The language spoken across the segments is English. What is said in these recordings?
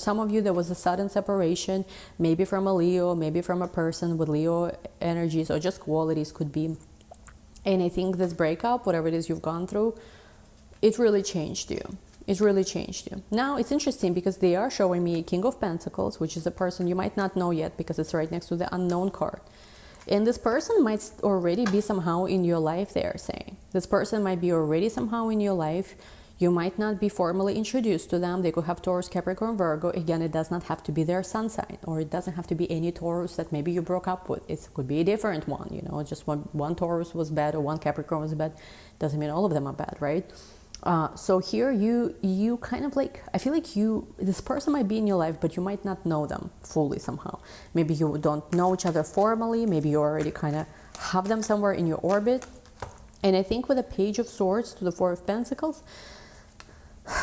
Some of you, there was a sudden separation, maybe from a Leo, maybe from a person with Leo energies, or just qualities could be. And I think this breakup, whatever it is you've gone through, it really changed you. It really changed you. Now, it's interesting because they are showing me King of Pentacles, which is a person you might not know yet because it's right next to the unknown card. And this person might already be somehow in your life, they are saying. This person might be already somehow in your life. You might not be formally introduced to them. They could have Taurus, Capricorn, Virgo. Again, it does not have to be their sun sign, or it doesn't have to be any Taurus that maybe you broke up with. It could be a different one, you know, just one Taurus was bad or one Capricorn was bad. Doesn't mean all of them are bad, right? So here you kind of like, I feel like this person might be in your life, but you might not know them fully somehow. Maybe you don't know each other formally. Maybe you already kind of have them somewhere in your orbit. And I think with the Page of Swords to the Four of Pentacles,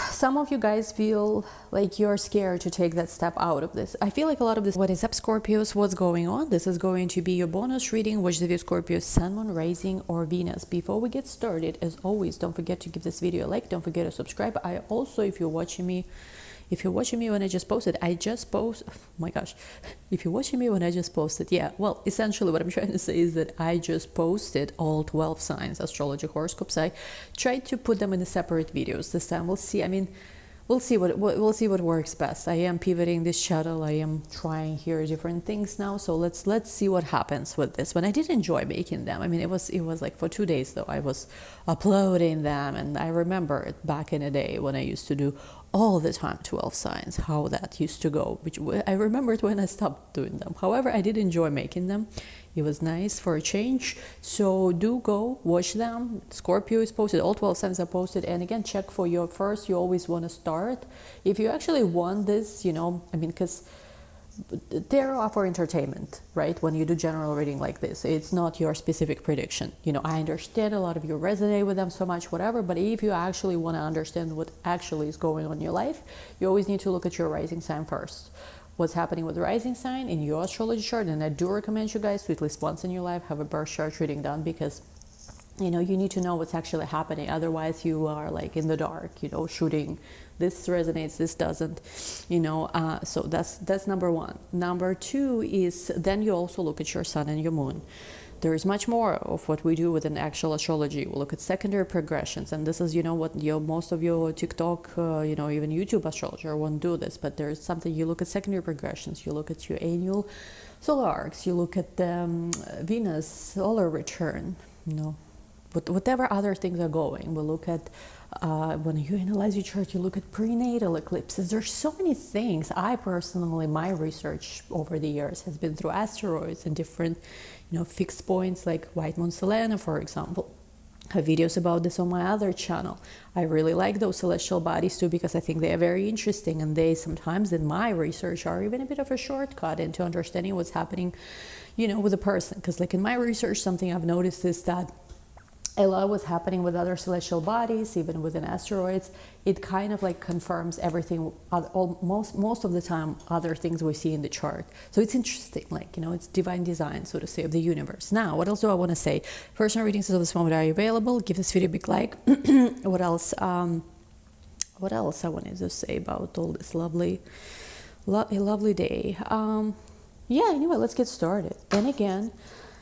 some of you guys feel like you're scared to take that step out of this. I feel like a lot of this, what is up, Scorpios, what's going on? This is going to be your bonus reading, which is Scorpio, Sun, Moon, Rising, or Venus. Before we get started, as always, don't forget to give this video a like. Don't forget to subscribe. I also, if you're watching me when I just posted, oh my gosh, if you're watching me when I just posted, yeah, well, essentially what I'm trying to say is that I just posted all 12 signs, astrology horoscopes. I tried to put them in the separate videos. This time we'll see. I mean, we'll see what works best. I am pivoting this channel. I am trying here different things now. So let's see what happens with this one. I did enjoy making them. I mean, it was like for 2 days though. I was uploading them, and I remember it back in the day when I used to do all the time 12 signs, how that used to go, which I remembered when I stopped doing them. However, I did enjoy making them. It was nice for a change. So do go watch them. Scorpio is posted, all 12 signs are posted. And again, check for your first. You always want to start. If you actually want this, you know, I mean, because tarot are for entertainment, right? When you do general reading like this, it's not your specific prediction. You know, I understand a lot of you resonate with them so much, whatever, but if you actually want to understand what actually is going on in your life, you always need to look at your rising sign first. What's happening with the rising sign in your astrology chart. And I do recommend you guys to at least once in your life have a birth chart reading done, because you know, you need to know what's actually happening. Otherwise you are like in the dark, you know, shooting, this resonates, this doesn't, you know. So that's number one. Number two is then you also look at your sun and your moon. There is much more of what we do with an actual astrology. We look at secondary progressions, and this is, you know, what most of your TikTok, you know, even YouTube astrologer won't do this, but there's something, you look at secondary progressions, you look at your annual solar arcs, you look at the Venus solar return, you know, whatever other things are going. We look at, when you analyze your chart, you look at prenatal eclipses. There's so many things. I personally, my research over the years has been through asteroids and different, you know, fixed points like White Moon Selena, for example. I have videos about this on my other channel. I really like those celestial bodies too, because I think they are very interesting, and they sometimes in my research are even a bit of a shortcut into understanding what's happening, you know, with a person. Because like in my research, something I've noticed is that a lot was happening with other celestial bodies, even within asteroids. It kind of like confirms everything, most of the time, other things we see in the chart. So it's interesting, like, you know, it's divine design, so to say, of the universe. Now, what else do I want to say? Personal readings at this moment are available. Give this video a big like. What else I wanted to say about all this lovely day? Yeah, anyway, let's get started. And again,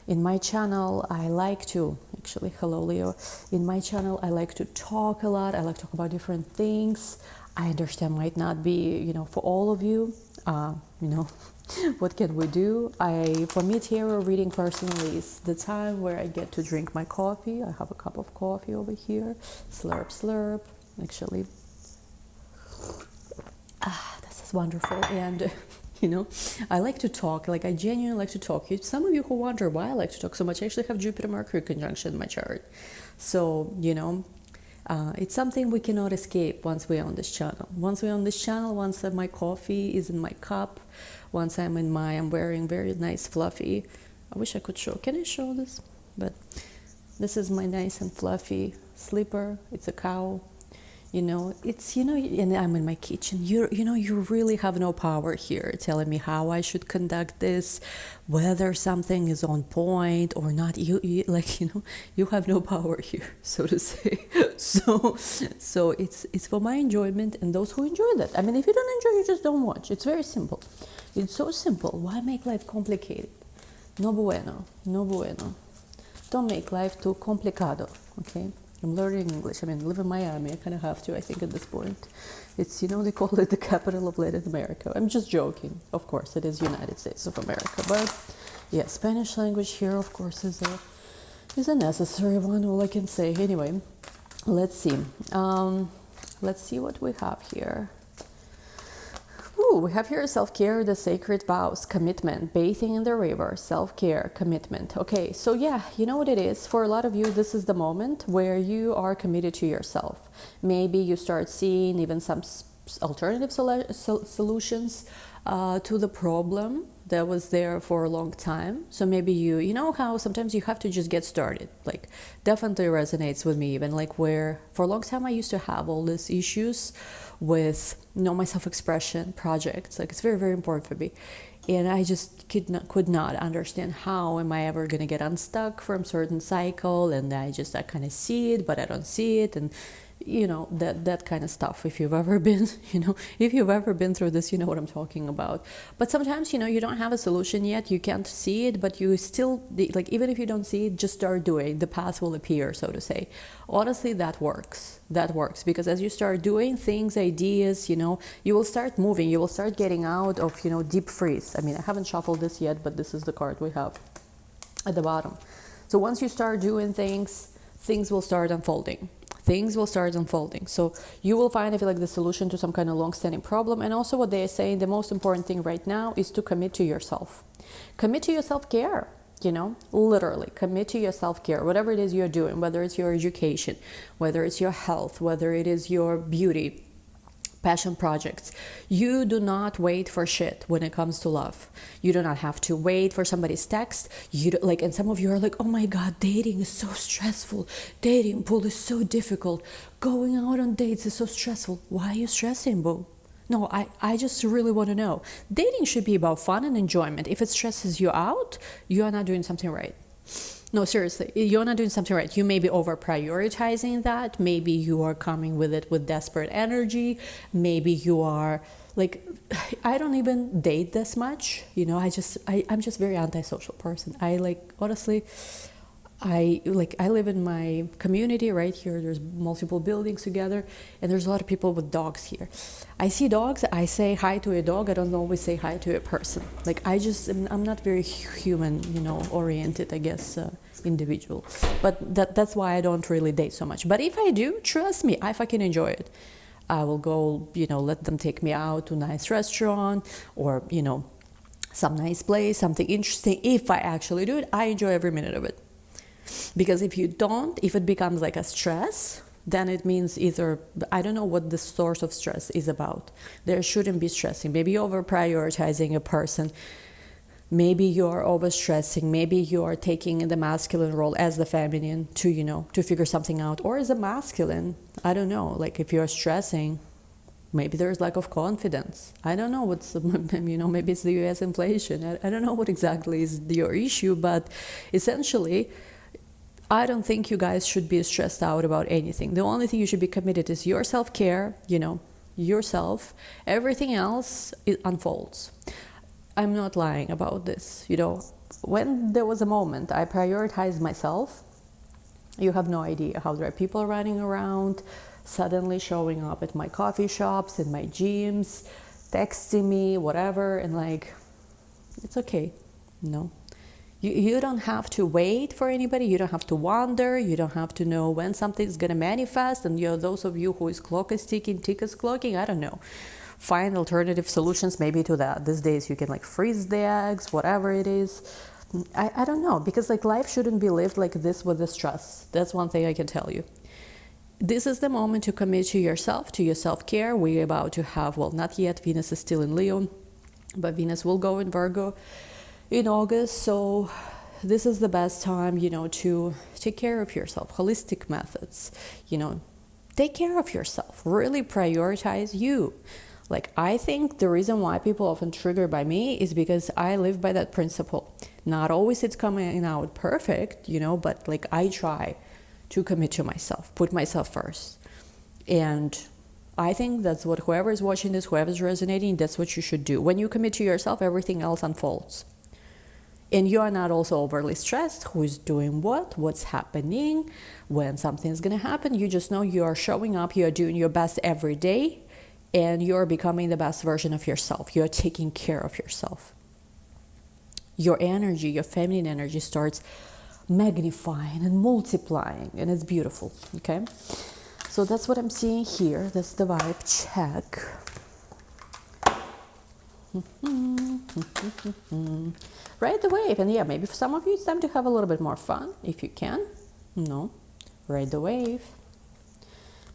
in my channel, I like to, actually, hello Leo, in my channel, I like to talk a lot. I like to talk about different things. I understand might not be, you know, for all of you, you know, what can we do? For me, tarot reading personally is the time where I get to drink my coffee. I have a cup of coffee over here. Slurp, slurp, actually. This is wonderful. And you know, I like to talk, like I genuinely like to talk. Some of you who wonder why I like to talk so much, I actually have Jupiter-Mercury conjunction in my chart. So, you know, it's something we cannot escape once we're on this channel. Once my coffee is in my cup, once I'm wearing very nice fluffy, I wish I could show, can I show this? But this is my nice and fluffy slipper. It's a cow. You know, it's, you know, and I'm in my kitchen. You know, you really have no power here telling me how I should conduct this, whether something is on point or not. You like, you know, you have no power here, so to say. So it's for my enjoyment and those who enjoy that. I mean, if you don't enjoy, you just don't watch. It's very simple. It's so simple. Why make life complicated? No bueno, no bueno. Don't make life too complicado, okay? I'm learning English. I mean, I live in Miami. I kind of have to, I think, at this point. It's, you know, they call it the capital of Latin America. I'm just joking. Of course, it is United States of America. But, yeah, Spanish language here, of course, is a necessary one, all I can say. Anyway, let's see. Let's see what we have here. Ooh, we have here self-care, the sacred vows, commitment, bathing in the river, self-care, commitment. Okay, so yeah, you know what it is? For a lot of you, this is the moment where you are committed to yourself. Maybe you start seeing even some alternative solutions to the problem that was there for a long time. So maybe you know how sometimes you have to just get started. Like, definitely resonates with me, even like where for a long time I used to have all these issues with, you know, my self-expression projects. Like, it's very, very important for me. And I just could not understand how am I ever going to get unstuck from certain cycle. And I kind of see it, but I don't see it. And, you know, that kind of stuff. If you've ever been, you know, if you've ever been through this, you know what I'm talking about. But sometimes, you know, you don't have a solution yet. You can't see it, but you still, like, even if you don't see it, just start doing. The path will appear, so to say. Honestly, that works. That works because as you start doing things, ideas, you know, you will start moving. You will start getting out of, you know, deep freeze. I mean, I haven't shuffled this yet, but this is the card we have at the bottom. So once you start doing things, things will start unfolding. Things will start unfolding. So you will find, I feel like, the solution to some kind of long-standing problem. And also what they are saying, the most important thing right now is to commit to yourself. Commit to your self-care, you know, literally commit to your self-care, whatever it is you're doing, whether it's your education, whether it's your health, whether it is your beauty, passion projects. You do not wait for shit when it comes to love. You do not have to wait for somebody's text. You do, like, and some of you are like, oh my God, dating is so stressful. Dating pool is so difficult. Going out on dates is so stressful. Why are you stressing, boo? No, I just really want to know. Dating should be about fun and enjoyment. If it stresses you out, you are not doing something right. No, seriously, you're not doing something right. You may be over prioritizing that. Maybe you are coming with it with desperate energy. Maybe you are like, I don't even date this much. You know, I'm just very antisocial person. I like, honestly, I live in my community right here. There's multiple buildings together, and there's a lot of people with dogs here. I see dogs, I say hi to a dog. I don't always say hi to a person. Like, I'm not very human, you know, oriented, I guess, individual. But that's why I don't really date so much. But if I do, trust me, I fucking enjoy it. I will go, you know, let them take me out to a nice restaurant or, you know, some nice place, something interesting. If I actually do it, I enjoy every minute of it. Because if you don't, if it becomes like a stress, then it means either, I don't know what the source of stress is about. There shouldn't be stressing. Maybe you're over prioritizing a person. Maybe you're over stressing. Maybe you're taking the masculine role as the feminine to, you know, to figure something out. Or as a masculine, I don't know, like if you're stressing, maybe there's lack of confidence. I don't know what's, you know, maybe it's the US inflation. I don't know what exactly is your issue, but essentially, I don't think you guys should be stressed out about anything. The only thing you should be committed is your self-care, you know, yourself. Everything else, it unfolds. I'm not lying about this. You know, when there was a moment I prioritized myself, you have no idea how there are people running around, suddenly showing up at my coffee shops, in my gyms, texting me, whatever, and like, it's okay, you know. You don't have to wait for anybody. You don't have to wonder. You don't have to know when something's going to manifest. And, you know, those of you who is clock is ticking, tick is clocking, I don't know. Find alternative solutions maybe to that. These days you can like freeze the eggs, whatever it is. I don't know, because like life shouldn't be lived like this with the stress. That's one thing I can tell you. This is the moment to commit to yourself, to your self-care. We're about to have, well, not yet. Venus is still in Leo, but Venus will go in Virgo in August. So this is the best time, you know, to take care of yourself. Holistic methods, you know, take care of yourself, really prioritize you. Like, I think the reason why people often triggered by me is because I live by that principle. Not always it's coming out perfect, you know, but like I try to commit to myself, put myself first. And I think that's what whoever is watching this, whoever's resonating, that's what you should do. When you commit to yourself, everything else unfolds. And you are not also overly stressed, who's doing what's happening, when something's going to happen. You just know you are showing up, you are doing your best every day, and you're becoming the best version of yourself. You're taking care of yourself. Your energy, your feminine energy starts magnifying and multiplying, and it's beautiful, okay? So that's what I'm seeing here. That's the vibe check. Ride the wave. And yeah, maybe for some of you it's time to have a little bit more fun if you can. No, ride the wave.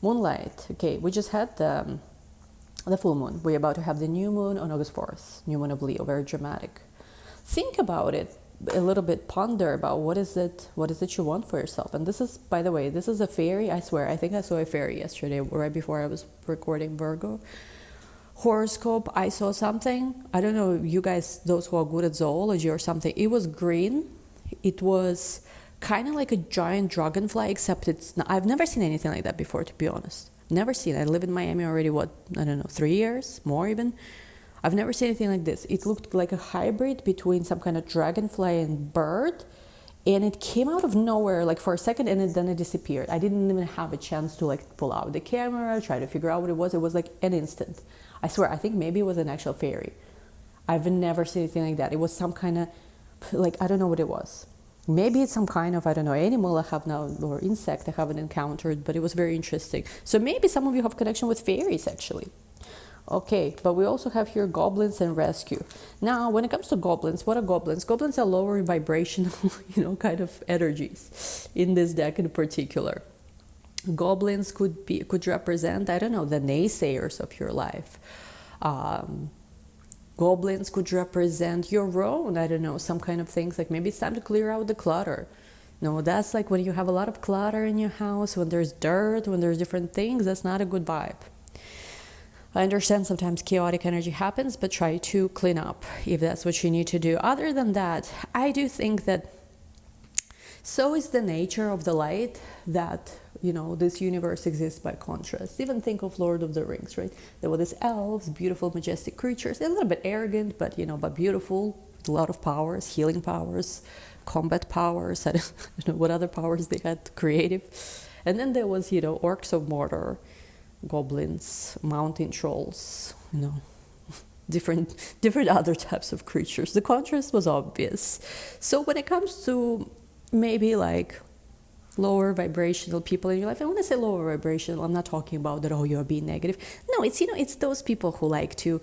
Moonlight. Okay, we just had the full moon. We're about to have the new moon on August 4th. New moon of Leo, very dramatic. Think about it a little bit, ponder about what is it you want for yourself. And this is, by the way, this is a fairy. I swear, I think I saw a fairy yesterday right before I was recording Virgo horoscope. I saw something, I don't know, you guys, those who are good at zoology or something, it was green. It was kind of like a giant dragonfly, except it's not, I've never seen anything like that before, to be honest. Never seen. I live in Miami already, 3 years, more even. I've never seen anything like this. It looked like a hybrid between some kind of dragonfly and bird, and it came out of nowhere, like for a second, and then it disappeared. I didn't even have a chance to like pull out the camera, try to figure out what it was. It was like an instant. I swear, I think maybe it was an actual fairy. I've never seen anything like that. It was some kind of, like, I don't know what it was. Maybe it's some kind of, I don't know, animal I have now, or insect I haven't encountered, but it was very interesting. So maybe some of you have connection with fairies, actually. Okay, but we also have here goblins and rescue. Now, when it comes to goblins, what are goblins? Goblins are lower vibrational, kind of energies in this deck in particular. Goblins could represent, I don't know, the naysayers of your life. Goblins could represent your own, I don't know, some kind of things, like maybe it's time to clear out the clutter. No, that's like when you have a lot of clutter in your house, when there's dirt, when there's different things, that's not a good vibe. I understand sometimes chaotic energy happens, but try to clean up if that's what you need to do. Other than that, I do think that so is the nature of the light, that, this universe exists by contrast. Even think of Lord of the Rings, right? There were these elves, beautiful, majestic creatures, a little bit arrogant, but beautiful, with a lot of powers, healing powers, combat powers, I don't know what other powers they had, creative. And then there was, orcs of Mordor, goblins, mountain trolls, different other types of creatures. The contrast was obvious. So when it comes to maybe like lower vibrational people in your life, and when I say lower vibrational, I'm not talking about that, you're being negative. No, it's, it's those people who like to,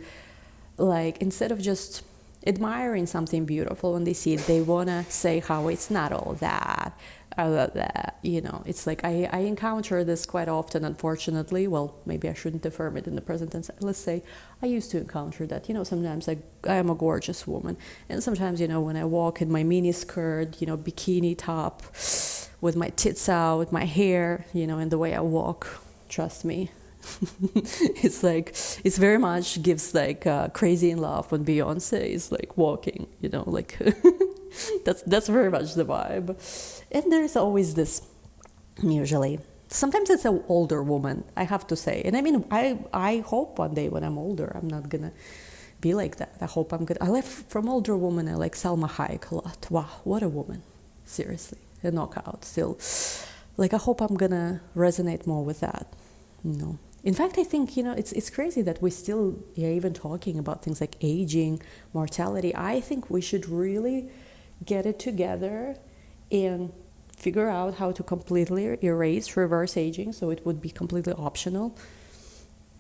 instead of just admiring something beautiful when they see it, they want to say how it's not all that. It's like I encounter this quite often, unfortunately. Well, maybe I shouldn't affirm it in the present tense. Let's say I used to encounter that. Sometimes I am a gorgeous woman, and sometimes, when I walk in my mini skirt, bikini top, with my tits out, my hair, and the way I walk, trust me, it's like, it's very much gives like Crazy in Love when Beyonce is like walking, that's very much the vibe. And there's always this, usually, sometimes it's an older woman, I have to say. And I mean, I hope one day when I'm older, I'm not gonna be like that. I hope I'm good. I like, from older women, I like Salma Hayek a lot. Wow, what a woman. Seriously, a knockout still. Like, I hope I'm gonna resonate more with that, In fact, I think, it's crazy that we still are even talking about things like aging, mortality. I think we should really get it together and figure out how to completely erase reverse aging, so it would be completely optional.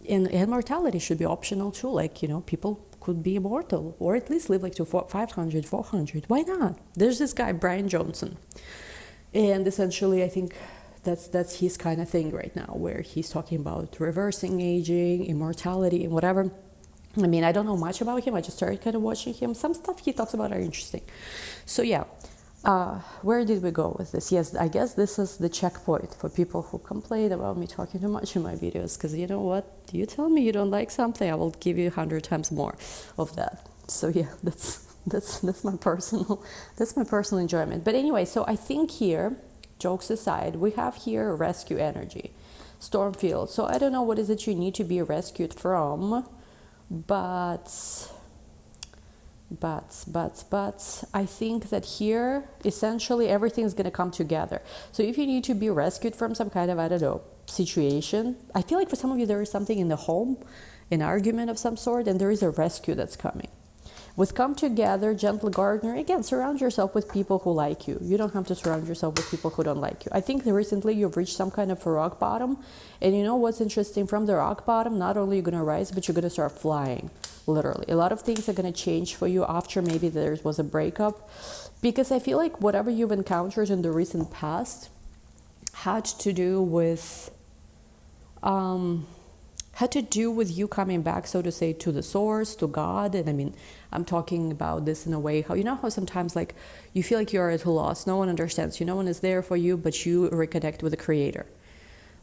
And mortality should be optional too. Like, people could be immortal, or at least live like to 500, 400. Why not? There's this guy, Brian Johnson. And essentially, I think that's his kind of thing right now, where he's talking about reversing aging, immortality, and whatever. I mean, I don't know much about him. I just started kind of watching him. Some stuff he talks about are interesting. So yeah, Where did we go with this? Yes, I guess this is the checkpoint for people who complain about me talking too much in my videos, because you know what? You tell me you don't like something, I will give you 100 times more of that. So yeah, that's my personal enjoyment. But anyway, so I think here, jokes aside, we have here rescue energy, storm field. So I don't know what is it you need to be rescued from, but I think that here essentially everything's going to come together. So if you need to be rescued from some kind of, I don't know, situation, I feel like for some of you there is something in the home, an argument of some sort, and there is a rescue that's coming. With come together, gentle gardener, again, surround yourself with people who like you. You don't have to surround yourself with people who don't like you. I think that recently you've reached some kind of a rock bottom, and you know what's interesting? From the rock bottom, not only are you going to rise, but you're going to start flying, literally. A lot of things are going to change for you after maybe there was a breakup, because I feel like whatever you've encountered in the recent past had to do with you coming back, so to say, to the source, to God. And I mean, I'm talking about this in a way, how, you know how sometimes like you feel like you're at a loss, no one understands you, no one is there for you, but you reconnect with the Creator.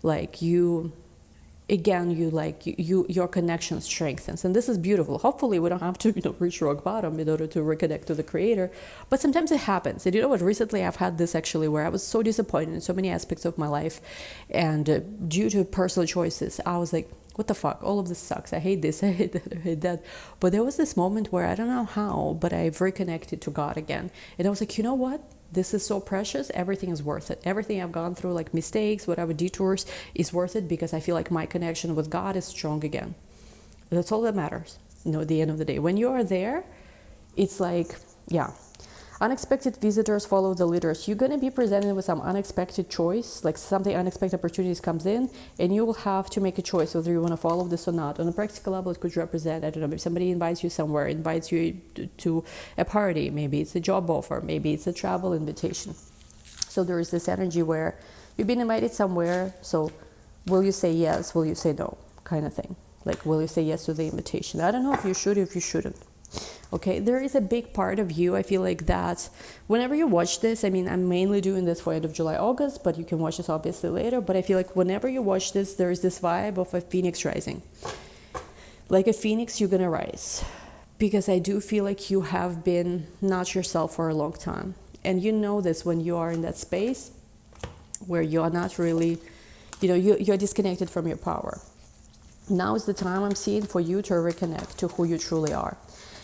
Like your connection strengthens, and this is beautiful. Hopefully we don't have to reach rock bottom in order to reconnect to the Creator, but sometimes it happens. And you know what, recently I've had this actually where I was so disappointed in so many aspects of my life, and due to personal choices I was like, what the fuck, all of this sucks, I hate this, I hate that, I hate that. But there was this moment where I don't know how, but I've reconnected to God again, and I was like, you know what, this is so precious, everything is worth it. Everything I've gone through, like mistakes, whatever, detours, is worth it, because I feel like my connection with God is strong again. That's all that matters, at the end of the day. When you are there, it's like, yeah. Unexpected visitors follow the leaders. You're going to be presented with some unexpected choice, like something unexpected opportunities comes in, and you will have to make a choice whether you want to follow this or not. On a practical level, it could represent, I don't know, if somebody invites you somewhere, invites you to a party, maybe it's a job offer, maybe it's a travel invitation. So there is this energy where you've been invited somewhere, so will you say yes, will you say no, kind of thing. Like, will you say yes to the invitation? I don't know if you should, if you shouldn't. Okay, there is a big part of you, I feel like, that whenever you watch this, I mean, I'm mainly doing this for end of July, August, but you can watch this obviously later, but I feel like whenever you watch this, there is this vibe of a phoenix rising. Like a phoenix, you're gonna rise. Because I do feel like you have been not yourself for a long time. And you know this when you are in that space where you are not really, you're disconnected from your power. Now is the time I'm seeing for you to reconnect to who you truly are.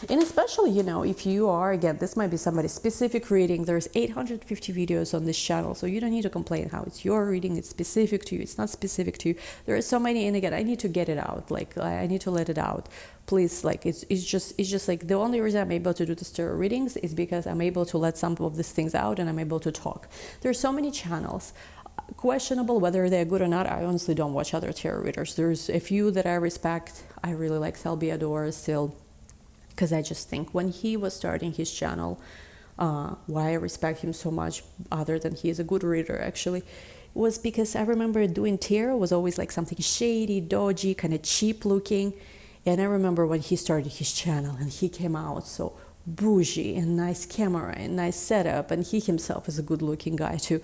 And especially, if you are, again, this might be somebody's specific reading. There's 850 videos on this channel, so you don't need to complain how it's your reading, it's specific to you, it's not specific to you. There are so many, and again, I need to get it out, like, I need to let it out. Please, like, it's just like, the only reason I'm able to do the tarot readings is because I'm able to let some of these things out, and I'm able to talk. There's so many channels. Questionable whether they're good or not. I honestly don't watch other tarot readers. There's a few that I respect. I really like Salbiador still, because I just think when he was starting his channel, why I respect him so much, other than he is a good reader actually, was because I remember doing tarot was always like something shady, dodgy, kind of cheap looking. And I remember when he started his channel and he came out so bougie and nice camera and nice setup, and he himself is a good looking guy too.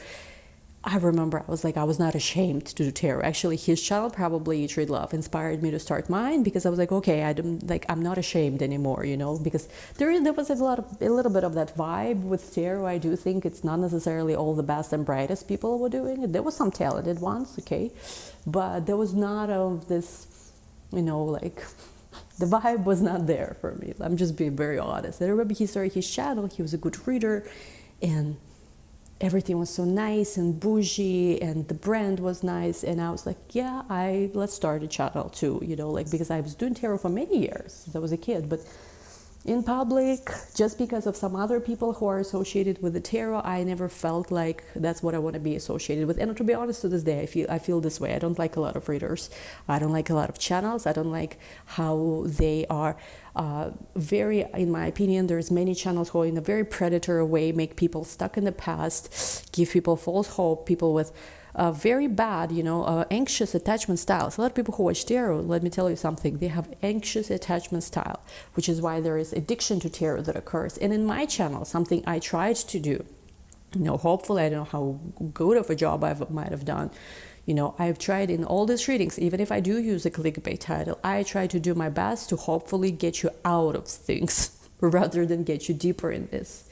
I remember I was like, I was not ashamed to do tarot. Actually, his channel, Probably Eat, Read, Love, inspired me to start mine, because I was like, okay, I'm not ashamed anymore, because there was a little bit of that vibe with tarot. I do think it's not necessarily all the best and brightest people were doing it. There was some talented ones, okay, but there was not of this, like, the vibe was not there for me. I'm just being very honest. I remember he started his channel, he was a good reader, and everything was so nice and bougie, and the brand was nice, and I was like, yeah, let's start a channel too, because I was doing tarot for many years since I was a kid, but in public, just because of some other people who are associated with the tarot, I never felt like that's what I want to be associated with. And to be honest, to this day, I feel this way. I don't like a lot of readers. I don't like a lot of channels. I don't like how they are very, in my opinion, there's many channels who in a very predatory way make people stuck in the past, give people false hope, people with very bad, anxious attachment styles. A lot of people who watch tarot, let me tell you something, they have anxious attachment style, which is why there is addiction to tarot that occurs. And in my channel, something I tried to do hopefully, I don't know how good of a job I might have done. I've tried in all these readings, even if I do use a clickbait title, I try to do my best to hopefully get you out of things rather than get you deeper in this.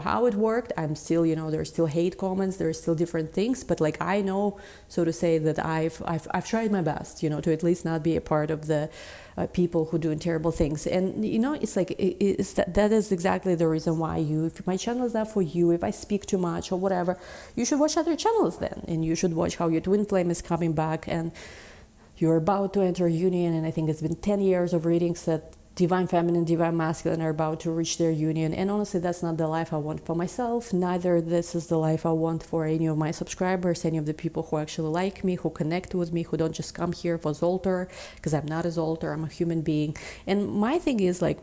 How it worked, I'm still, there's still hate comments, there's still different things, but like I know, so to say, that I've tried my best, to at least not be a part of the people who doing terrible things. And it's like that is exactly the reason why if my channel is not for you, if I speak too much or whatever, you should watch other channels then, and you should watch how your twin flame is coming back and you're about to enter a union. And I think it's been 10 years of readings that divine feminine, divine masculine are about to reach their union. And honestly, that's not the life I want for myself. Neither this is the life I want for any of my subscribers, any of the people who actually like me, who connect with me, who don't just come here for Zoltar, because I'm not a Zoltar, I'm a human being. And my thing is like,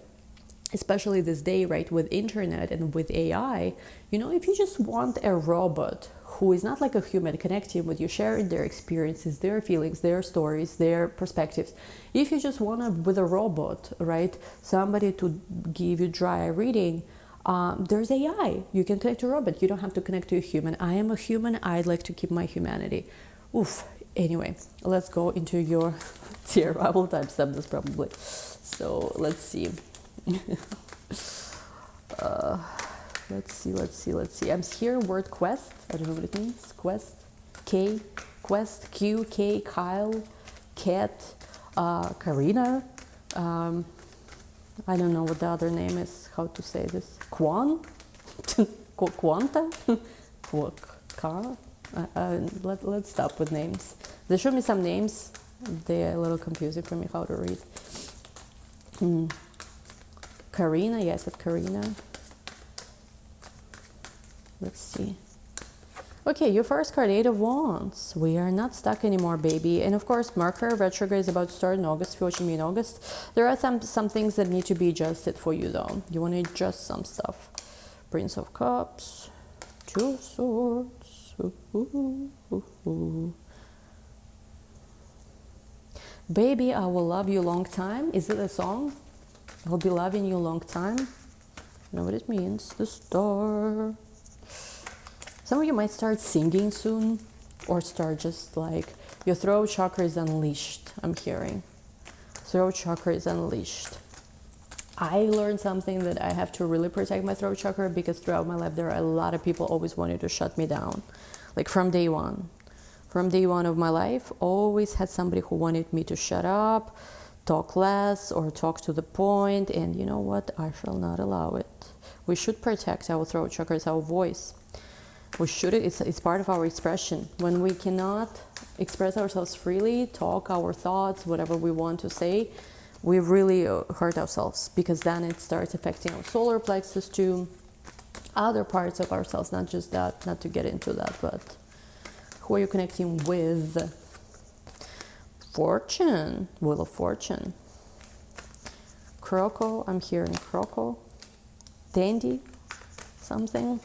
especially this day, right, with internet and with AI, if you just want a robot who is not like a human connecting with you, sharing their experiences, their feelings, their stories, their perspectives. If you just want to, with a robot, right, somebody to give you dry reading, there's AI. You can connect to a robot. You don't have to connect to a human. I am a human. I'd like to keep my humanity. Oof. Anyway, let's go into your tier. I will timestamp this probably. So let's see. Let's see. I'm here word quest. I don't know what it means. Quest. K. Quest. Q. K. Kyle. Cat. Karina. I don't know what the other name is. How to say this? Quan. Quanta. Let's stop with names. They showed me some names. They're a little confusing for me how to read. Karina. Yes, it's Karina. Let's see. Okay, your first card, 8 of Wands. We are not stuck anymore, baby. And of course, Mercury retrograde is about to start in August. If you're watching me in August, there are some things that need to be adjusted for you, though. You want to adjust some stuff. Prince of Cups, 2 of Swords. Baby, I will love you long time. Is it a song? I'll be loving you a long time. You know what it means. The Star. Some of you might start singing soon, or start just like, your throat chakra is unleashed, I'm hearing. Throat chakra is unleashed. I learned something that I have to really protect my throat chakra, because throughout my life, there are a lot of people always wanted to shut me down. Like from day one. From day one of my life, always had somebody who wanted me to shut up, talk less, or talk to the point. And you know what? I shall not allow it. We should protect our throat chakra, it's our voice. We should, it's part of our expression. When we cannot express ourselves freely, talk our thoughts, whatever we want to say, we really hurt ourselves, because then it starts affecting our solar plexus too, other parts of ourselves, not just that, not to get into that, but who are you connecting with? Fortune, Wheel of Fortune. Croco, I'm hearing Croco. Dandy, something.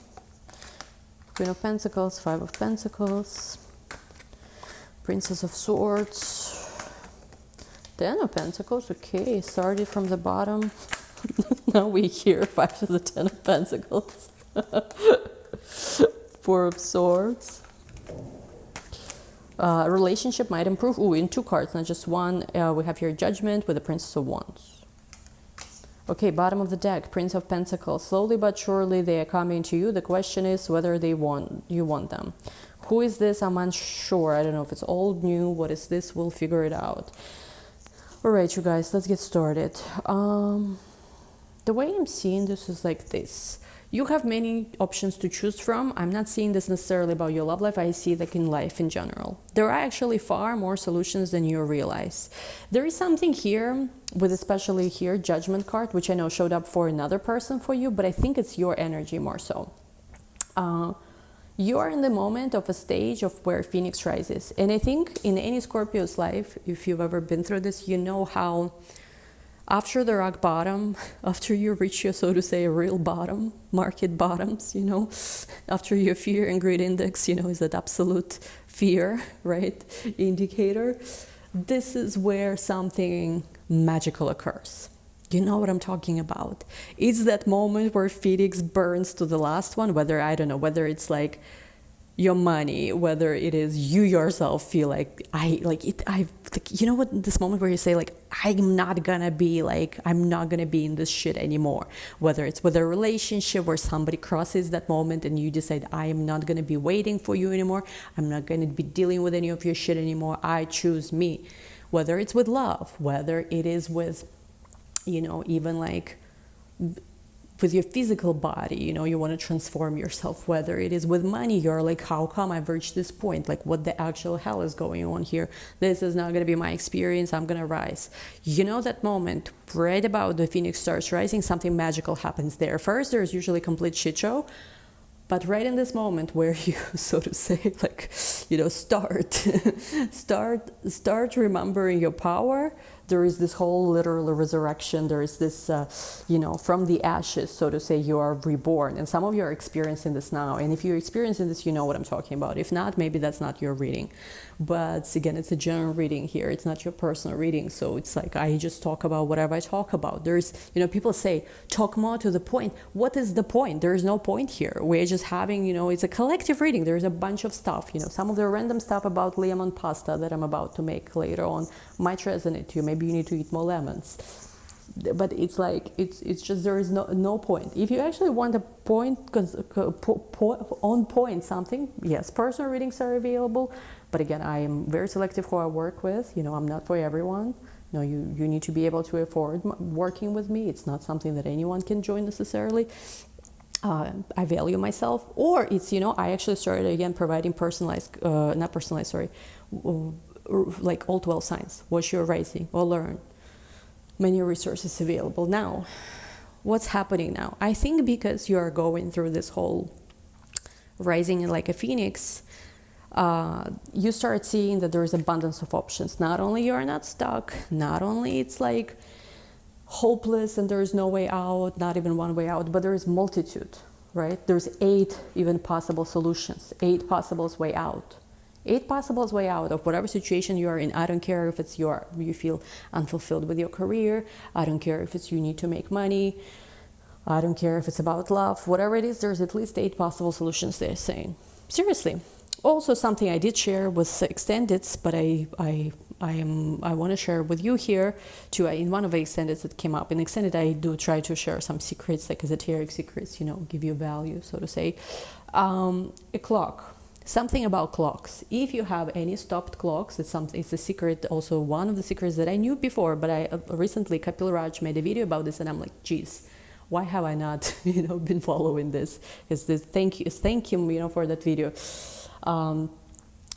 Queen of Pentacles, 5 of Pentacles, Princess of Swords, 10 of Pentacles. Okay, started from the bottom. Now we hear 5 to the 10 of Pentacles. 4 of Swords. Relationship might improve. Ooh, in 2 cards, not just one. We have here Judgment with the Princess of Wands. Okay, bottom of the deck, Prince of Pentacles. Slowly but surely they are coming to you. The question is whether you want them. Who is this? I'm unsure. I don't know if it's old, new. What is this? We'll figure it out. All right, you guys, let's get started. The way I'm seeing this is like this. You have many options to choose from. I'm not seeing this necessarily about your love life. I see it like in life in general. There are actually far more solutions than you realize. There is something here with, especially here, Judgment card, which I know showed up for another person for you, but I think it's your energy more so. You are in the moment of a stage of where Phoenix rises. And I think in any Scorpio's life, if you've ever been through this, you know how after the rock bottom, after you reach your, so to say, real bottom, market bottoms, after your fear and greed index, is that absolute fear, right, indicator, this is where something magical occurs. You know what I'm talking about. It's that moment where Phoenix burns to the last one, whether, I don't know, whether it's like your money, whether it is you yourself feel like you know what, this moment where you say like, I'm not gonna be in this shit anymore. Whether it's with a relationship where somebody crosses that moment and you decide, I am not gonna be waiting for you anymore. I'm not gonna be dealing with any of your shit anymore. I choose me. Whether it's with love, whether it is with, even like with your physical body, you want to transform yourself. Whether it is with money, you're like, how come I've reached this point? Like, what the actual hell is going on here? This is not going to be my experience. I'm going to rise. That moment right about the Phoenix starts rising, something magical happens there. First, there's usually a complete shit show. But right in this moment where you, so to say, like, start remembering your power, there is this whole literal resurrection. There is this, from the ashes, so to say, you are reborn. And some of you are experiencing this now. And if you're experiencing this, you know what I'm talking about. If not, maybe that's not your reading. But again, it's a general reading here. It's not your personal reading. So it's like, I just talk about whatever I talk about. There's, people say, talk more to the point. What is the point? There is no point here. We're just having, it's a collective reading. There's a bunch of stuff, some of the random stuff about lemon pasta that I'm about to make later on might resonate to you. Maybe you need to eat more lemons. But it's like, it's just, there is no point. If you actually want a point, on point something, yes, personal readings are available. But again, I am very selective who I work with. I'm not for everyone. You need to be able to afford working with me. It's not something that anyone can join necessarily. I value myself. Or it's, I actually started again providing like all 12 signs, what you're rising or learn. Many resources available. Now, what's happening now? I think because you are going through this whole rising like a phoenix, you start seeing that there is abundance of options. Not only you're not stuck, not only it's like hopeless and there is no way out, not even one way out, but there is multitude, right? There's 8 even possible solutions, 8 possible way out. 8 possible way out of whatever situation you are in. I don't care if it's you feel unfulfilled with your career. I don't care if it's you need to make money. I don't care if it's about love. Whatever it is, there's at least 8 possible solutions they're saying. Seriously. Also something I did share with extendeds, but I want to share with you here too. In one of the extendeds that came up in extended, I do try to share some secrets, like esoteric secrets, give you value, so to say. A clock. Something about clocks. If you have any stopped clocks, it's a secret, also one of the secrets that I knew before, but I recently, Kapil Raj made a video about this and I'm like, geez, why have I not, been following this? Thank him, for that video.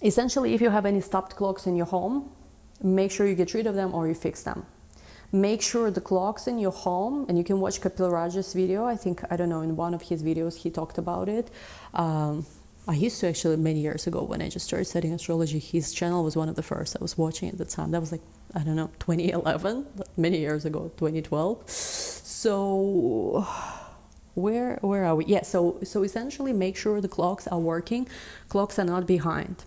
Essentially, if you have any stopped clocks in your home, make sure you get rid of them or you fix them. Make sure the clocks in your home, and you can watch Kapil Raj's video. I don't know, in one of his videos he talked about it. I used to actually, many years ago when I just started studying astrology, his channel was one of the first I was watching at the time. That was like, 2011, many years ago, 2012. So where are we? Yeah, so essentially make sure the clocks are working. Clocks are not behind.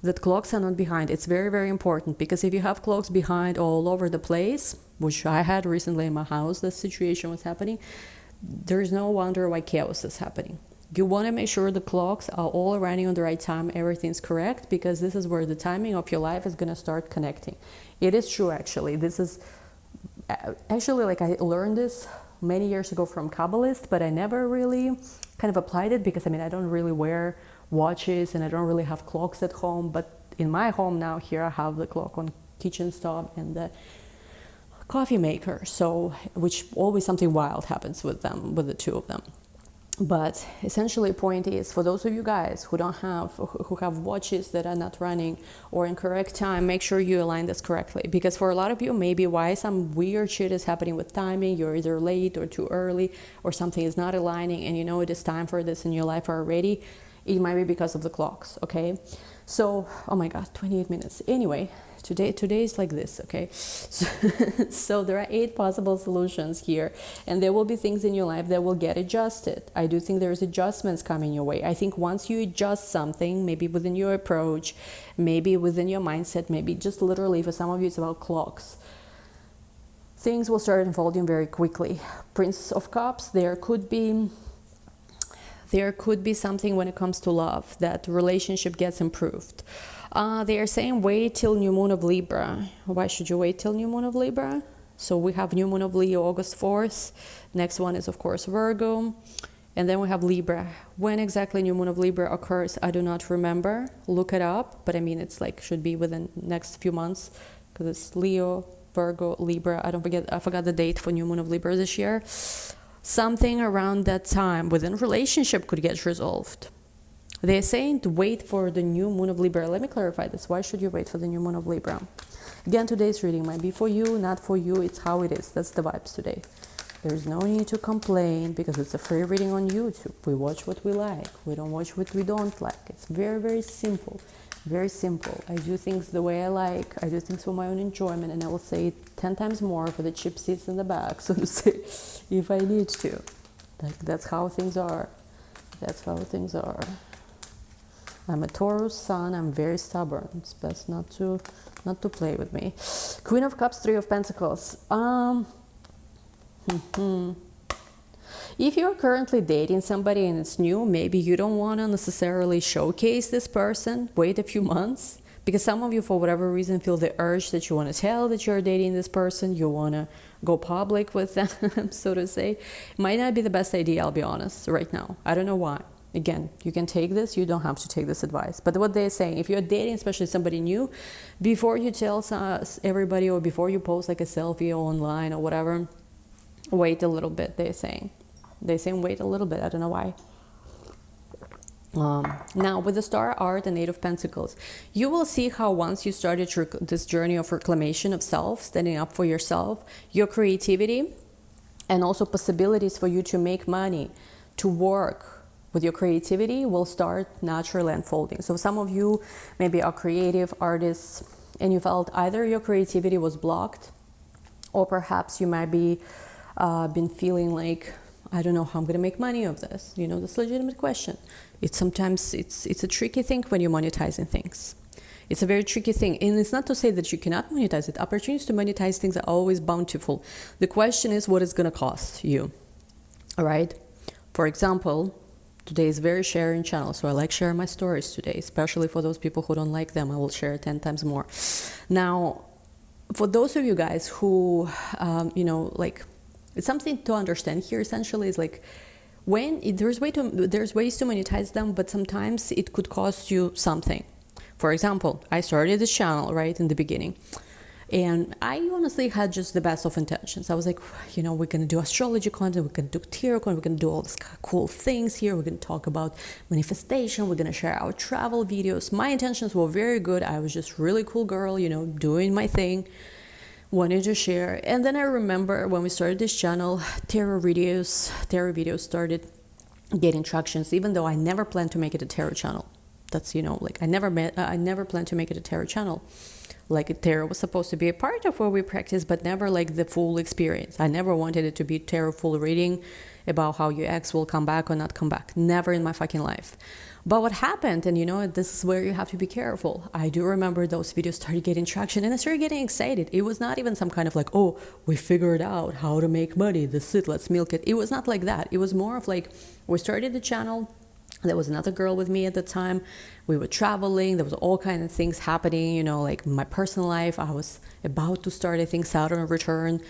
That clocks are not behind. It's very, very important, because if you have clocks behind all over the place, which I had recently in my house, this situation was happening, there's no wonder why chaos is happening. You want to make sure the clocks are all running on the right time, everything's correct, because this is where the timing of your life is going to start connecting. It is true, actually. This is actually, like, I learned this many years ago from Kabbalist, but I never really kind of applied it, because I don't really wear watches and I don't really have clocks at home. But in my home now here, I have the clock on kitchen stove and the coffee maker, so which always something wild happens with them, with the two of them. But essentially, point is, for those of you guys who have watches that are not running or in correct time, make sure you align this correctly. Because for a lot of you, maybe why some weird shit is happening with timing, you're either late or too early, or something is not aligning, and it is time for this in your life already. It might be because of the clocks, okay? So, oh my God, 28 minutes. Anyway, today is like this, okay? So there are 8 possible solutions here, and there will be things in your life that will get adjusted. I do think there's adjustments coming your way. I think once you adjust something, maybe within your approach, maybe within your mindset, maybe just literally for some of you it's about clocks. things will start unfolding very quickly. Prince of Cups, there could be something when it comes to love, that relationship gets improved. They are saying wait till new moon of Libra. Why should you wait till new moon of Libra? So we have new moon of Leo August 4th. Next one is of course Virgo. And then we have Libra. When exactly new moon of Libra occurs, I do not remember. Look it up. But I mean, it's like should be within next few months, because it's Leo, Virgo, Libra. I forgot the date for new moon of Libra this year. Something around that time within relationship could get resolved. They're saying to wait for the new moon of Libra. Let me clarify this. Why should you wait for the new moon of Libra? Again, today's reading might be for you, not for you. It's how it is. That's the vibes today. There's no need to complain because it's a free reading on YouTube. We watch what we like. We don't watch what we don't like. It's very, very simple. Very simple. I do things the way I like. I do things for my own enjoyment, and I will say it 10 times more for the cheap seats in the back, so to say, if I need to. Like, that's how things are. That's how things are. I'm a Taurus sun. I'm very stubborn. It's best not to play with me. Queen of Cups, Three of Pentacles. If you're currently dating somebody and it's new, maybe you don't want to necessarily showcase this person. Wait a few months, because some of you, for whatever reason, feel the urge that you want to tell that you're dating this person. You want to go public with them, so to say. It might not be the best idea, I'll be honest, right now. I don't know why. Again, you can take this, you don't have to take this advice. But what they're saying, if you're dating, especially somebody new, before you tell everybody, or before you post like a selfie online or whatever, wait a little bit, they're saying. They're saying wait a little bit. I don't know why. Now, with the Star Art and Eight of Pentacles, you will see how once you started this journey of reclamation of self, standing up for yourself, your creativity, and also possibilities for you to make money, to work with your creativity will start naturally unfolding. So some of you maybe are creative artists and you felt either your creativity was blocked, or perhaps you might be been feeling like, I don't know how I'm going to make money of this. You know, this legitimate question. It's sometimes it's a tricky thing when you're monetizing things. It's a very tricky thing. And it's not to say that you cannot monetize it. Opportunities to monetize things are always bountiful. The question is what it's going to cost you. All right. For example, today is very sharing channel. So I like sharing my stories today, especially for those people who don't like them. I will share 10 times more. Now, for those of you guys who, you know, like, it's something to understand here essentially is like there's ways to monetize them, but sometimes it could cost you something. For example, I started this channel right in the beginning, and I honestly had just the best of intentions. I was like, you know, we're going to do astrology content, we're going to do tarot content, we're going to do all these cool things here, we're going to talk about manifestation, we're going to share our travel videos. My intentions were very good. I was just really cool girl, you know, doing my thing, wanted to share. And then I remember when we started this channel, tarot videos started getting tractions, even though I never planned to make it a tarot channel. That's, you know, like I never planned to make it a tarot channel. Like tarot was supposed to be a part of what we practice, but never like the full experience. I never wanted it to be tarot full reading about how your ex will come back or not come back. Never in my fucking life. But what happened, and you know, this is where you have to be careful. I do remember those videos started getting traction and I started getting excited. It was not even some kind of like, oh, we figured out how to make money. This is it, let's milk it. It was not like that. It was more of like, we started the channel. There was another girl with me at the time. We were traveling. There was all kinds of things happening, you know, like my personal life. I was about to start, I think, Saturn return.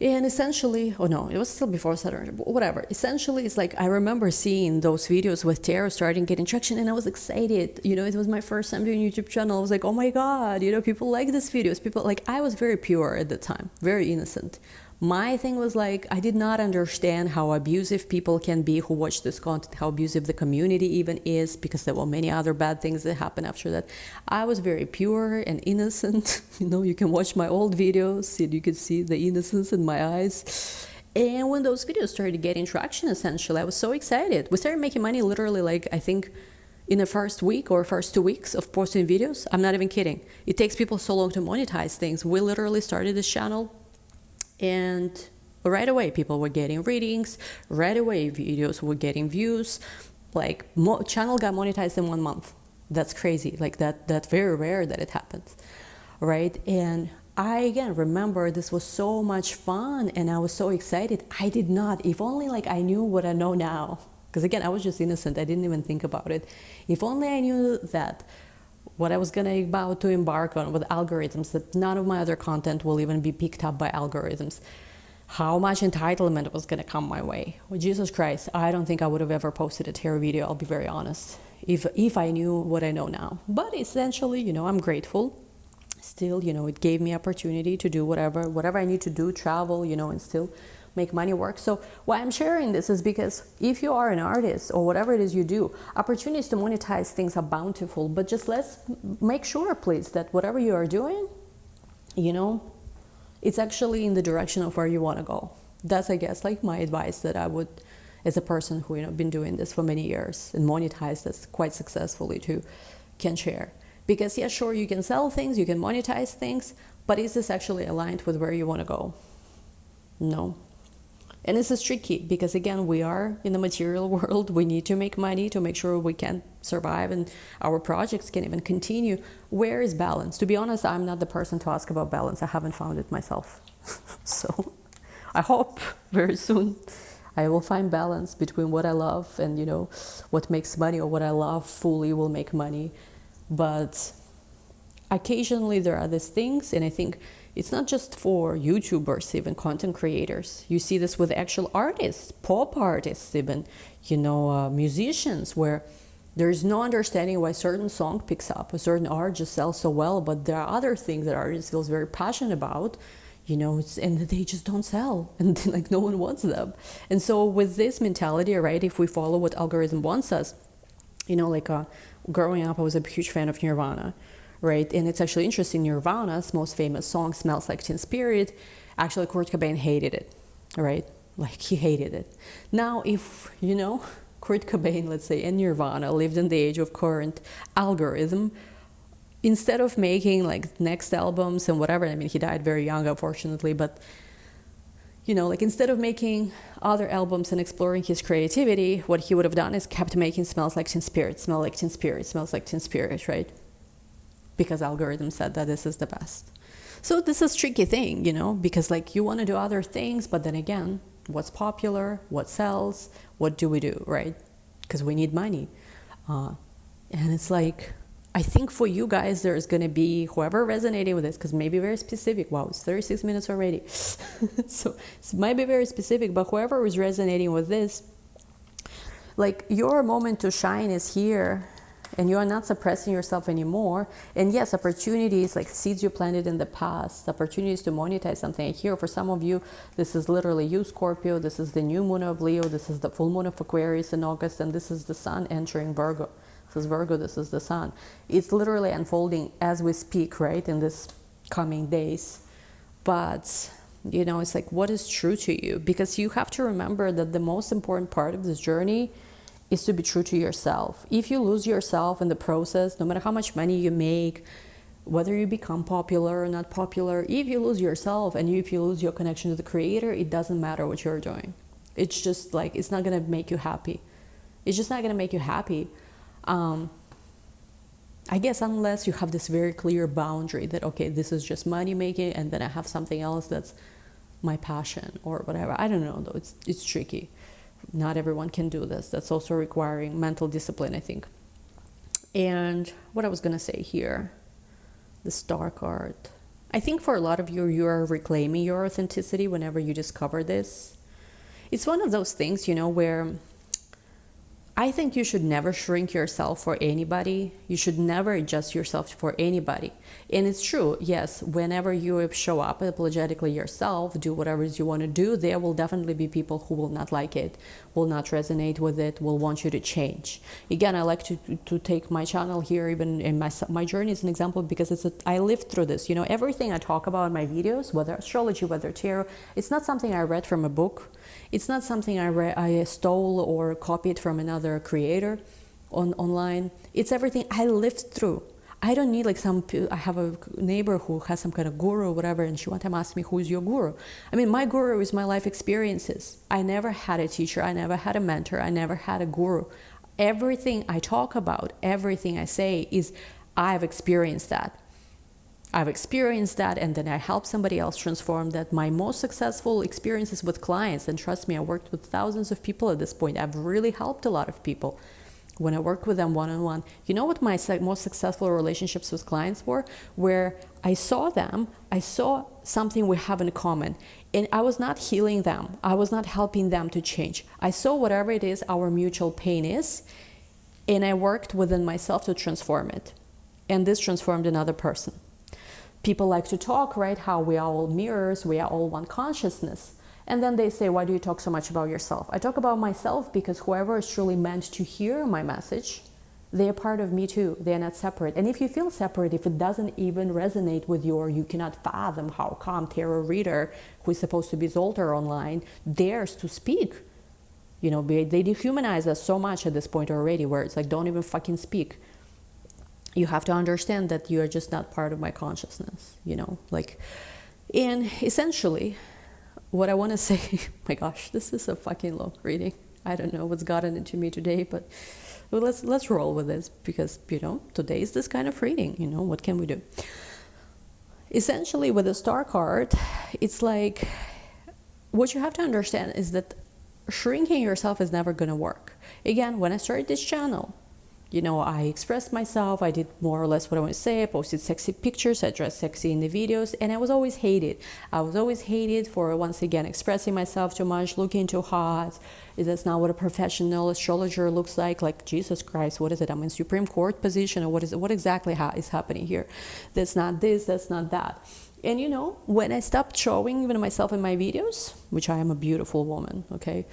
And essentially, oh no, it was still before Saturn, whatever. Essentially, it's like I remember seeing those videos with tarot starting getting traction and I was excited. You know, it was my first time doing YouTube channel. I was like, oh my God, you know, people like these videos. People like, I was very pure at the time, very innocent. My thing was like, I did not understand how abusive people can be who watch this content, how abusive the community even is, because there were many other bad things that happened after that. I was very pure and innocent. You know, you can watch my old videos and you can see the innocence in my eyes. And when those videos started getting traction, essentially, I was so excited. We started making money literally like, I think, in the first week or first 2 weeks of posting videos. I'm not even kidding. It takes people so long to monetize things. We literally started this channel. And right away, people were getting readings. Right away, videos were getting views. Like, channel got monetized in 1 month. That's crazy. Like, that's very rare that it happens, right? And I again remember this was so much fun and I was so excited. I did not, if only like I knew what I know now, because again, I was just innocent. I didn't even think about it. If only I knew that what I was about to embark on with algorithms, that none of my other content will even be picked up by algorithms, how much entitlement was going to come my way. Well, Jesus Christ, I don't think I would have ever posted a tarot video, I'll be very honest, if I knew what I know now. But essentially, you know, I'm grateful. Still, you know, it gave me opportunity to do whatever I need to do, travel, you know, and still make money work. So why I'm sharing this is because if you are an artist or whatever it is you do, opportunities to monetize things are bountiful, but just let's make sure, please, that whatever you are doing, you know, it's actually in the direction of where you want to go. That's, I guess, like my advice that I would, as a person who, you know, been doing this for many years and monetized this quite successfully too, can share. Because yeah, sure, you can sell things, you can monetize things, but is this actually aligned with where you want to go? No. And this is tricky because again, we are in the material world. We need to make money to make sure we can survive and our projects can even continue. Where is balance? To be honest, I'm not the person to ask about balance. I haven't found it myself. So I hope very soon I will find balance between what I love and, you know, what makes money, or what I love fully will make money. But occasionally there are these things, and I think it's not just for YouTubers, even content creators. You see this with actual artists, pop artists even, you know, musicians, where there is no understanding why a certain song picks up, a certain art just sells so well, but there are other things that artists feels very passionate about, you know, and they just don't sell, and like no one wants them. And so with this mentality, right, if we follow what algorithm wants us, you know, like growing up, I was a huge fan of Nirvana, right? And it's actually interesting, Nirvana's most famous song, Smells Like Teen Spirit, actually Kurt Cobain hated it, right? Like he hated it. Now, if, you know, Kurt Cobain, let's say, and Nirvana lived in the age of current algorithm, instead of making like next albums and whatever, I mean, he died very young, unfortunately, but you know, like instead of making other albums and exploring his creativity, what he would have done is kept making Smells Like Teen Spirit, Smell Like Teen Spirit, Smells Like Teen Spirit, right? Because algorithm said that this is the best. So this is a tricky thing, you know, because like you want to do other things, but then again, what's popular, what sells, what do we do, right? Because we need money. And it's like, I think for you guys, there's going to be whoever resonating with this, because maybe very specific. Wow, it's 36 minutes already. So it might be very specific, but whoever is resonating with this, like your moment to shine is here, and you are not suppressing yourself anymore. And yes, opportunities like seeds you planted in the past, opportunities to monetize something here. For some of you, this is literally you, Scorpio. This is the new moon of Leo. This is the full moon of Aquarius in August, and this is the sun entering Virgo. This is Virgo, this is the sun. It's literally unfolding as we speak, right, in this coming days. But, you know, it's like, what is true to you? Because you have to remember that the most important part of this journey is to be true to yourself. If you lose yourself in the process, no matter how much money you make, whether you become popular or not popular, if you lose yourself and if you lose your connection to the creator, it doesn't matter what you're doing. It's just like, it's not going to make you happy. It's just not going to make you happy. I guess unless you have this very clear boundary that, okay, this is just money making, and then I have something else that's my passion or whatever. I don't know, though. It's tricky. Not everyone can do this. That's also requiring mental discipline, I think. And what I was going to say here, the Star card. I think for a lot of you, you are reclaiming your authenticity whenever you discover this. It's one of those things, you know, where I think you should never shrink yourself for anybody. You should never adjust yourself for anybody. And it's true, yes, whenever you show up apologetically yourself, do whatever it is you want to do, there will definitely be people who will not like it, will not resonate with it, will want you to change. Again, I like to take my channel here, even in my journey as an example, because I lived through this. You know, everything I talk about in my videos, whether astrology, whether tarot, it's not something I read from a book. It's not something I stole or copied from another creator online. It's everything I lived through. I don't need like I have a neighbor who has some kind of guru or whatever, and she one time asked me, who's your guru? I mean, my guru is my life experiences. I never had a teacher. I never had a mentor. I never had a guru. Everything I talk about, everything I say is I've experienced that. I've experienced that, and then I help somebody else transform that. My most successful experiences with clients, and trust me, I worked with thousands of people at this point. I've really helped a lot of people when I worked with them one-on-one. You know what my most successful relationships with clients were? Where I saw them, I saw something we have in common, and I was not healing them. I was not helping them to change. I saw whatever it is our mutual pain is, and I worked within myself to transform it. And this transformed another person. People like to talk, right? How we are all mirrors, we are all one consciousness. And then they say, why do you talk so much about yourself? I talk about myself because whoever is truly meant to hear my message, they are part of me too. They are not separate. And if you feel separate, if it doesn't even resonate with you, or you cannot fathom how come tarot reader, who is supposed to be Zoltar online, dares to speak. You know, they dehumanize us so much at this point already, where it's like, don't even fucking speak. You have to understand that you are just not part of my consciousness, you know, like, and essentially what I want to say, my gosh, this is a fucking long reading. I don't know what's gotten into me today, but let's roll with this, because, you know, today is this kind of reading, you know, what can we do? Essentially with the star card, it's like, what you have to understand is that shrinking yourself is never going to work. Again, when I started this channel, you know, I expressed myself, I did more or less what I want to say, I posted sexy pictures, I dressed sexy in the videos, and I was always hated. I was always hated for, once again, expressing myself too much, looking too hot. That's not what a professional astrologer looks like Jesus Christ, what is it? I'm in Supreme Court position, or what is it? What exactly is happening here? That's not this, that's not that. And you know, when I stopped showing even myself in my videos, which I am a beautiful woman, okay?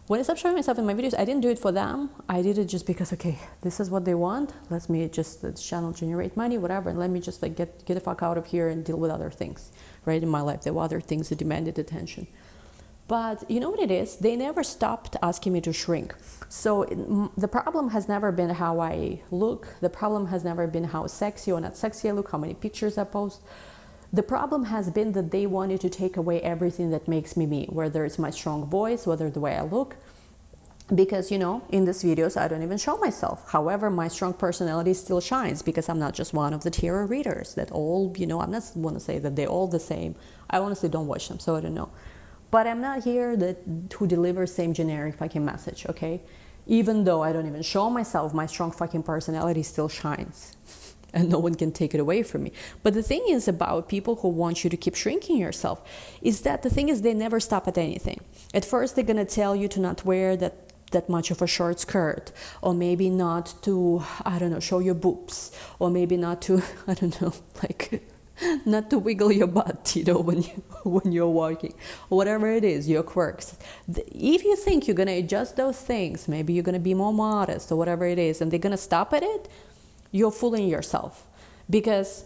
When I stopped showing myself in my videos, I didn't do it for them. I did it just because, okay, this is what they want. Let me just, this channel generate money, whatever, and let me just like get the fuck out of here and deal with other things, right? In my life, there were other things that demanded attention. But you know what it is? They never stopped asking me to shrink. So the problem has never been how I look. The problem has never been how sexy or not sexy I look, how many pictures I post. The problem has been that they wanted to take away everything that makes me, whether it's my strong voice, whether the way I look. Because, you know, in these videos, I don't even show myself. However, my strong personality still shines, because I'm not just one of the tarot readers that all, you know, I'm not want to say that they're all the same. I honestly don't watch them, so I don't know. But I'm not here to deliver same generic fucking message, okay? Even though I don't even show myself, my strong fucking personality still shines. And no one can take it away from me. But the thing is about people who want you to keep shrinking yourself is that the thing is they never stop at anything. At first, they're going to tell you to not wear that much of a short skirt, or maybe not to, I don't know, show your boobs, or maybe not to, I don't know, like, not to wiggle your butt, you know, when you're walking, or whatever it is, your quirks. If you think you're going to adjust those things, maybe you're going to be more modest, or whatever it is, and they're going to stop at it, you're fooling yourself. Because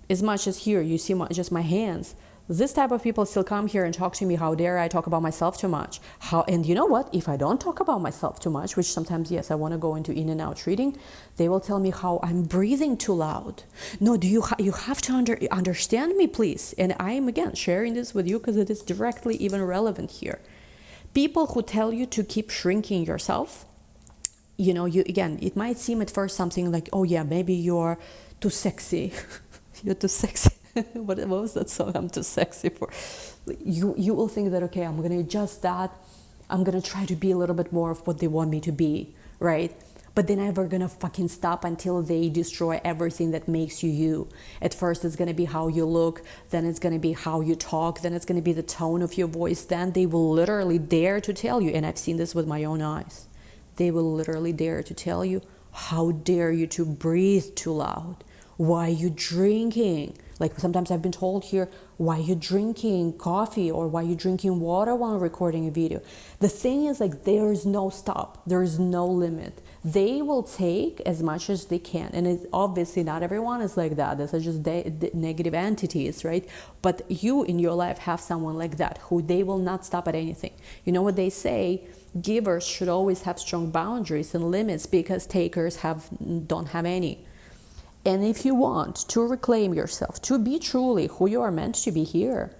as much as here you see just my hands, this type of people still come here and talk to me, how dare I talk about myself too much. And you know what, if I don't talk about myself too much, which sometimes, yes, I want to go into in and out reading, they will tell me how I'm breathing too loud. No, you have to understand me, please. And I am, again, sharing this with you because it is directly even relevant here. People who tell you to keep shrinking yourself, you know, again, it might seem at first something like, oh yeah, maybe you're too sexy. You're too sexy. What was that song? I'm too sexy for. You will think that, okay, I'm going to adjust that. I'm going to try to be a little bit more of what they want me to be, right? But they're never going to fucking stop until they destroy everything that makes you you. At first, it's going to be how you look. Then it's going to be how you talk. Then it's going to be the tone of your voice. Then they will literally dare to tell you, and I've seen this with my own eyes. They will literally dare to tell you, how dare you to breathe too loud? Why are you drinking? Like sometimes I've been told here, why are you drinking coffee, or why are you drinking water while recording a video? The thing is, like, there is no stop. There is no limit. They will take as much as they can. And it's obviously not everyone is like that. These are just negative entities, right? But you in your life have someone like that who they will not stop at anything. You know what they say? Givers should always have strong boundaries and limits, because takers don't have any. And if you want to reclaim yourself, to be truly who you are meant to be here,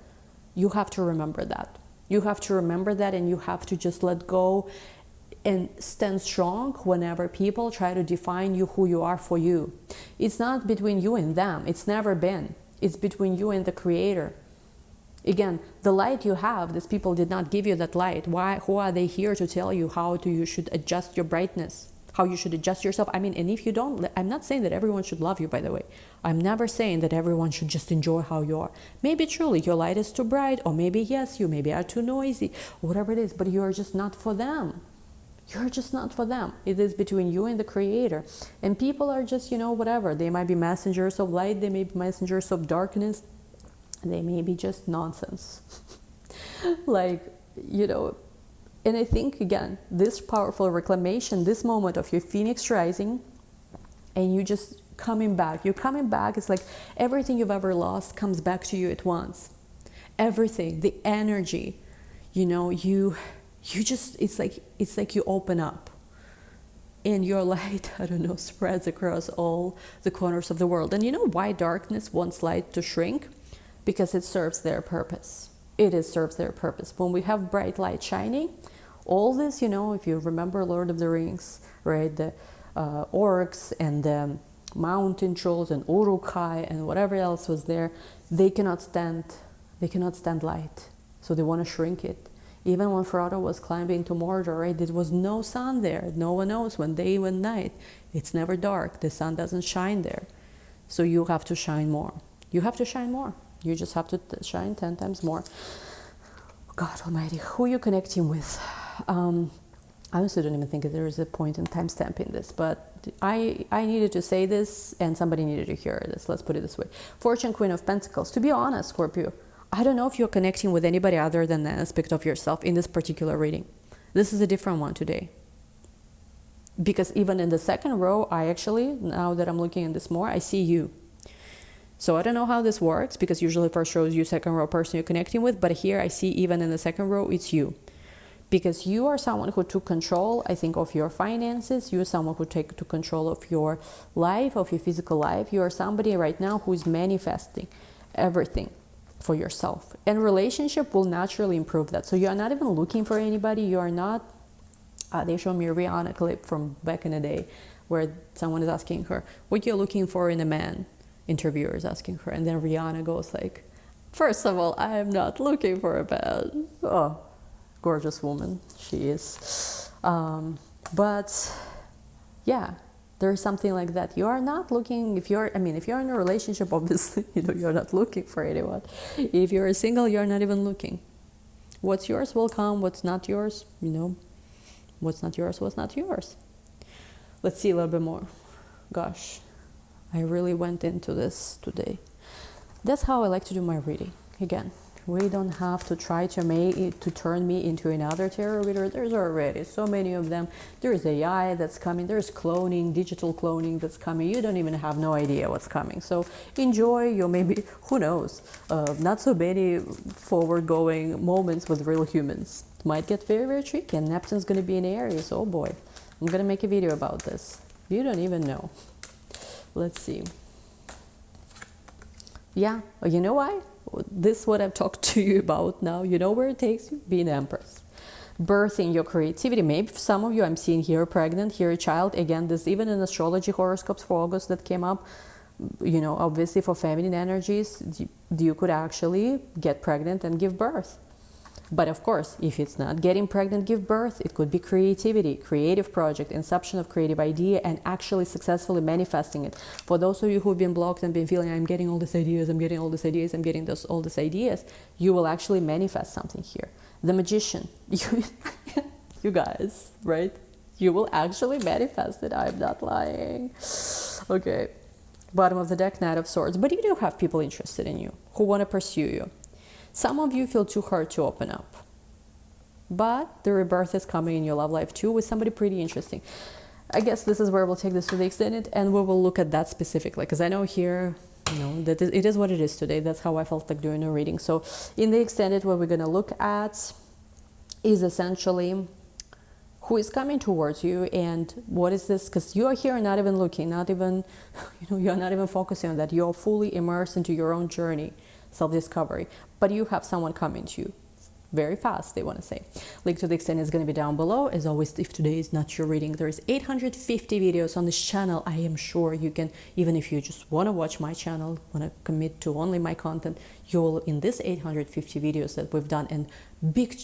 you have to remember that. You have to remember that, and you have to just let go and stand strong whenever people try to define you, who you are for you. It's not between you and them. It's never been. It's between you and the creator. Again, the light you have, these people did not give you that light. Why? Who are they here to tell you how you should adjust your brightness? How you should adjust yourself? I mean, and if you don't, I'm not saying that everyone should love you, by the way. I'm never saying that everyone should just enjoy how you are. Maybe truly your light is too bright, or maybe yes, you maybe are too noisy, whatever it is, but you're just not for them. You're just not for them. It is between you and the creator. And people are just, whatever. They might be messengers of light, they may be messengers of darkness. They may be just nonsense. And I think, again, this powerful reclamation, this moment of your phoenix rising, and you just coming back. You're coming back. It's like everything you've ever lost comes back to you at once. Everything, the energy, you just, it's like you open up. And your light, spreads across all the corners of the world. And you know why darkness wants light to shrink? Because it serves their purpose. Serves their purpose. When we have bright light shining, all this, if you remember Lord of the Rings, right? The orcs and the mountain trolls and Uruk-hai and whatever else was there, they cannot stand light. So they want to shrink it. Even when Frodo was climbing to Mordor, right? There was no sun there. No one knows when day, when night. It's never dark. The sun doesn't shine there. So you have to shine more. You have to shine more. You just have to shine 10 times more. God almighty, who are you connecting with? I honestly don't even think that there is a point in time stamping this, but I needed to say this and somebody needed to hear this. Let's put it this way. Fortune, Queen of Pentacles. To be honest, Scorpio, I don't know if you're connecting with anybody other than an aspect of yourself in this particular reading. This is a different one today. Because even in the second row, now that I'm looking at this more, I see you. So I don't know how this works, because usually first row is you, second row person you're connecting with, but here I see even in the second row, it's you. Because you are someone who took control, I think, of your finances. You are someone who took control of your life, of your physical life. You are somebody right now who is manifesting everything for yourself. And relationship will naturally improve that. So you are not even looking for anybody. You are not, they show me a Rihanna clip from back in the day where someone is asking her, what you're looking for in a man? Interviewer is asking her, and then Rihanna goes like, first of all, I am not looking for a man. Oh, gorgeous woman she is. But yeah, there's something like that. You are not looking, if you're in a relationship, obviously, you're not looking for anyone. If you're single, you're not even looking. What's yours will come, what's not yours, what's not yours was not yours. Let's see a little bit more. Gosh, I really went into this today. That's how I like to do my reading. Again, we don't have to try to turn me into another tarot reader. There's already so many of them. There's AI that's coming. There's cloning, digital cloning that's coming. You don't even have no idea what's coming. So enjoy your maybe, who knows, not so many forward-going moments with real humans. It might get very, very tricky. And Neptune's going to be in Aries. Oh boy. I'm going to make a video about this. You don't even know. Let's see. Yeah, you know why? This is what I've talked to you about now. You know where it takes you? Be an empress. Birthing your creativity. Maybe for some of you, I'm seeing here pregnant, here a child. Again, this even in astrology horoscopes for August that came up. Obviously for feminine energies, you could actually get pregnant and give birth. But of course, if it's not getting pregnant, give birth, it could be creativity, creative project, inception of creative idea, and actually successfully manifesting it. For those of you who've been blocked and been feeling, I'm getting all these ideas, I'm getting all these ideas, I'm getting all these ideas, you will actually manifest something here. The magician, you guys, right? You will actually manifest it. I'm not lying. Okay. Bottom of the deck, Knight of Swords. But you do have people interested in you who want to pursue you. Some of you feel too hard to open up. But the rebirth is coming in your love life too with somebody pretty interesting. I guess this is where we'll take this to the extended and we will look at that specifically. Because I know here, that it is what it is today. That's how I felt like doing a reading. So in the extended, what we're going to look at is essentially who is coming towards you and what is this? Because you are here not even looking, not even, you're not even focusing on that. You're fully immersed into your own journey, self-discovery. But you have someone coming to you very fast, they want to say. Link to the extended is going to be down below. As always, if today is not your reading, there is 850 videos on this channel. I am sure you can, even if you just want to watch my channel, want to commit to only my content, you'll, in this 850 videos that we've done, and big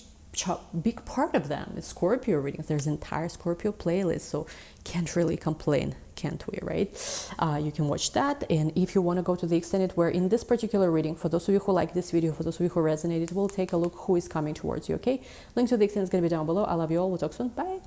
part of them is Scorpio readings. There's an entire Scorpio playlist, so can't really complain, can't we, right? You can watch that. And if you want to go to the extended, where in this particular reading, for those of you who like this video, for those of you who resonated, we'll take a look who is coming towards you, okay? Link to the extended is going to be down below. I love you all. We'll talk soon. Bye.